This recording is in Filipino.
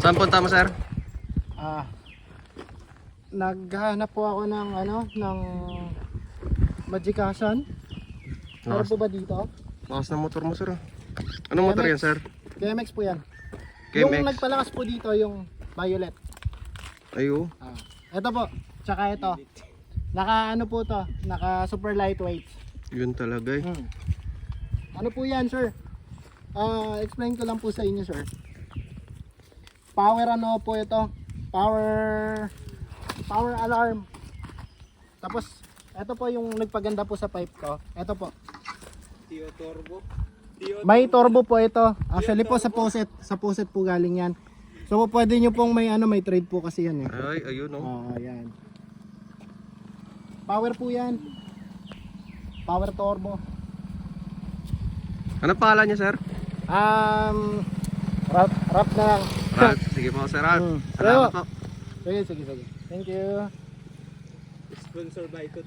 Saan punta mo, sir? Naghahanap po ako ng ng Magikasan. Meron po ba dito? Bakas ng motor mo, sir. Anong motor yan, sir? KMX po yan. KMX. Yung nagpalakas po dito, yung violet. Ayo. Ito po, tsaka ito. Naka ano po to, naka super lightweight. Yun talaga eh. Ano po yan, sir? Explain ko lang po sa inyo, sir. Power ano po ito? Power alarm. Tapos ito po yung nagpaganda po sa pipe ko. Ito po. Tio Turbo. May turbo po ito. Actually po sa poset po galing yan. So pwede nyo pong may may trade po kasi yan eh. Ay, ayun oh. Ayan. Power po yan. Power turbo. Ano pangalan niya, sir? Rap na lang. Rad. Sige po, sir. Rad. Mm. Salamat po. Sige. Thank you. Sponsor by ito.